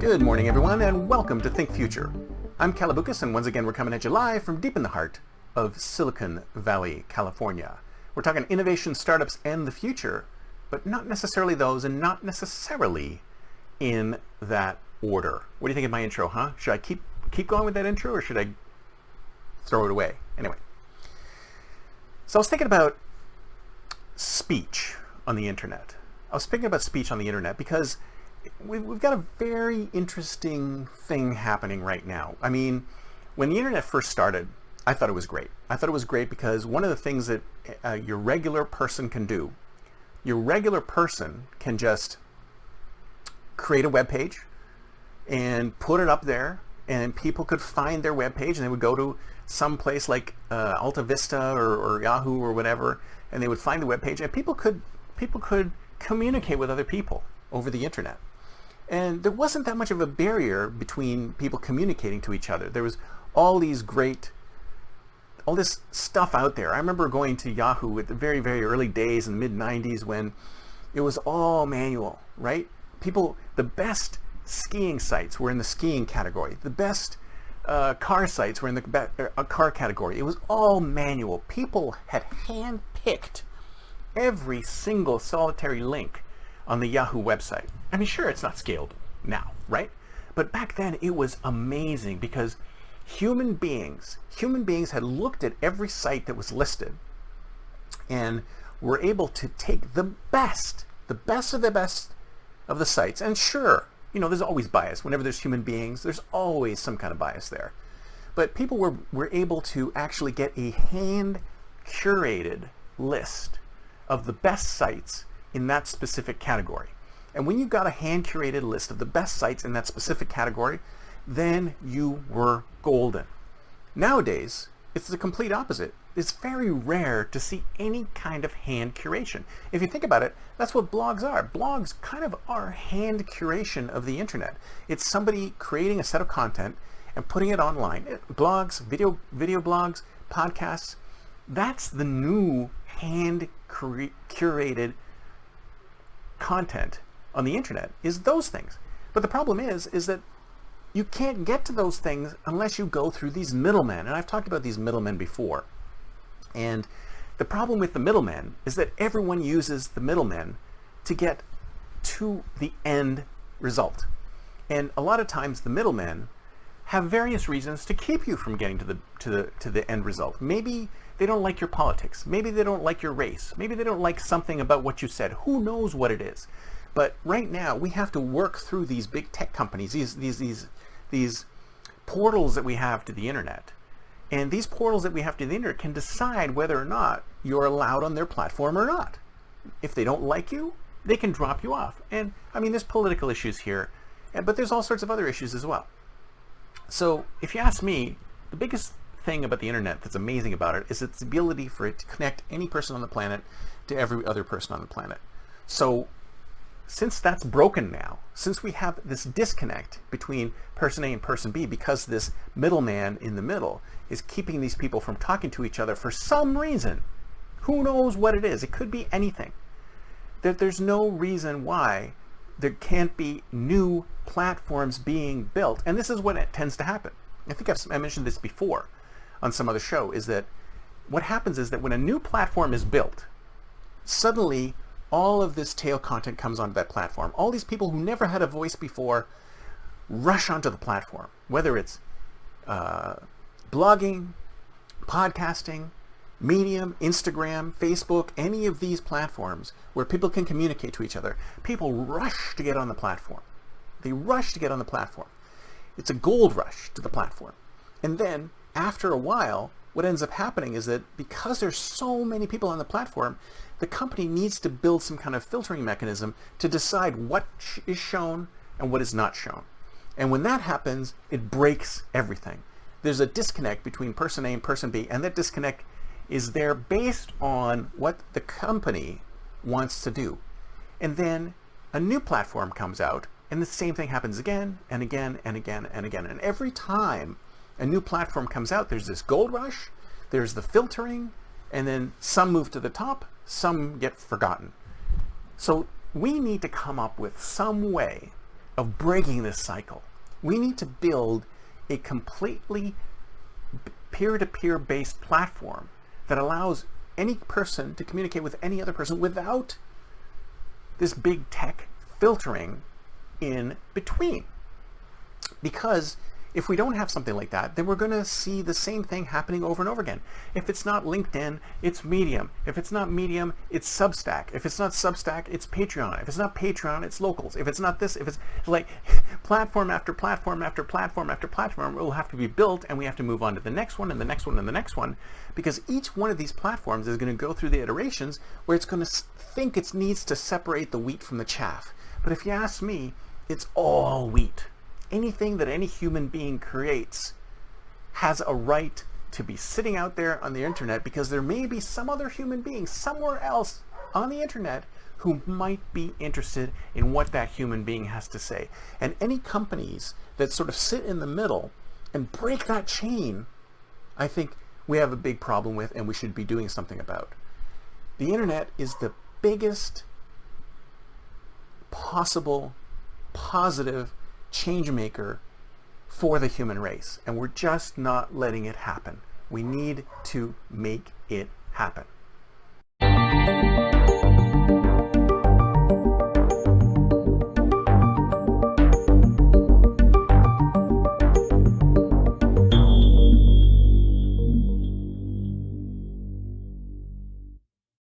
Good morning, everyone, and welcome to Think Future. I'm Calabucas, and once again we're coming at you live from deep in the heart of Silicon Valley, California. We're talking innovation, startups, and the future, but not necessarily those, and not necessarily in that order. What do you think of my intro, huh? Should I keep going with that intro, or should I throw it away? Anyway, so I was thinking about speech on the internet. Because we've got a very interesting thing happening right now. I mean, when the internet first started, I thought it was great. I thought it was great because one of the things that your regular person can do, your regular person can just create a web page and put it up there, and people could find their web page, and they would go to some place like Alta Vista or Yahoo or whatever, and they would find the web page, and people could communicate with other people over the internet. And there wasn't that much of a barrier between people communicating to each other. There was all this stuff out there. I remember going to Yahoo at the very, very early days in the mid-90s when it was all manual, right? The best skiing sites were in the skiing category. The best car sites were in the car category. It was all manual. People had hand-picked every single solitary link on the Yahoo website. I mean, sure, it's not scaled now, right? But back then it was amazing because human beings had looked at every site that was listed and were able to take the best of the best of the sites. And sure, there's always bias. Whenever there's human beings, there's always some kind of bias there. But people were able to actually get a hand-curated list of the best sites in that specific category. And when you got a hand-curated list of the best sites in that specific category, then you were golden. Nowadays, it's the complete opposite. It's very rare to see any kind of hand curation. If you think about it, that's what blogs are. Blogs kind of are hand curation of the internet. It's somebody creating a set of content and putting it online. Blogs, video blogs, podcasts, that's the new hand curated content on the internet, is those things. But the problem is that you can't get to those things unless you go through these middlemen. And I've talked about these middlemen before. And the problem with the middlemen is that everyone uses the middlemen to get to the end result. And a lot of times the middlemen have various reasons to keep you from getting to the end result. Maybe they don't like your politics. Maybe they don't like your race. Maybe they don't like something about what you said. Who knows what it is? But right now we have to work through these big tech companies, these portals that we have to the internet. And these portals that we have to the internet can decide whether or not you're allowed on their platform or not. If they don't like you, they can drop you off. And I mean, there's political issues here, but there's all sorts of other issues as well. So if you ask me, the biggest thing about the internet that's amazing about it is its ability for it to connect any person on the planet to every other person on the planet. So since that's broken now, since we have this disconnect between person A and person B because this middleman in the middle is keeping these people from talking to each other for some reason, who knows what it is, it could be anything, that there's no reason why there can't be new platforms being built. And this is what it tends to happen. I think I mentioned this before on some other show, is that what happens is that when a new platform is built, suddenly all of this tail content comes onto that platform. All these people who never had a voice before rush onto the platform, whether it's blogging, podcasting, Medium, Instagram, Facebook, any of these platforms where people can communicate to each other. People rush to get on the platform. They rush to get on the platform. It's a gold rush to the platform. And then after a while, what ends up happening is that because there's so many people on the platform, the company needs to build some kind of filtering mechanism to decide what is shown and what is not shown. And when that happens, it breaks everything. There's a disconnect between person A and person B, and that disconnect is there based on what the company wants to do. And then a new platform comes out, and the same thing happens again and again and again and again. And every time a new platform comes out, there's this gold rush, there's the filtering, and then some move to the top, some get forgotten. So we need to come up with some way of breaking this cycle. We need to build a completely peer-to-peer based platform that allows any person to communicate with any other person without this big tech filtering in between. Because if we don't have something like that, then we're going to see the same thing happening over and over again. If it's not LinkedIn, it's Medium. If it's not Medium, it's Substack. If it's not Substack, it's Patreon. If it's not Patreon, it's Locals. If it's not this, if it's like platform after platform after platform after platform will have to be built, and we have to move on to the next one and the next one and the next one, because each one of these platforms is going to go through the iterations where it's going to think it needs to separate the wheat from the chaff. But if you ask me, it's all wheat. Anything that any human being creates has a right to be sitting out there on the internet, because there may be some other human being somewhere else on the internet who might be interested in what that human being has to say. And any companies that sort of sit in the middle and break that chain, I think we have a big problem with, and we should be doing something about. The internet is the biggest possible positive change maker for the human race, and we're just not letting it happen. We need to make it happen.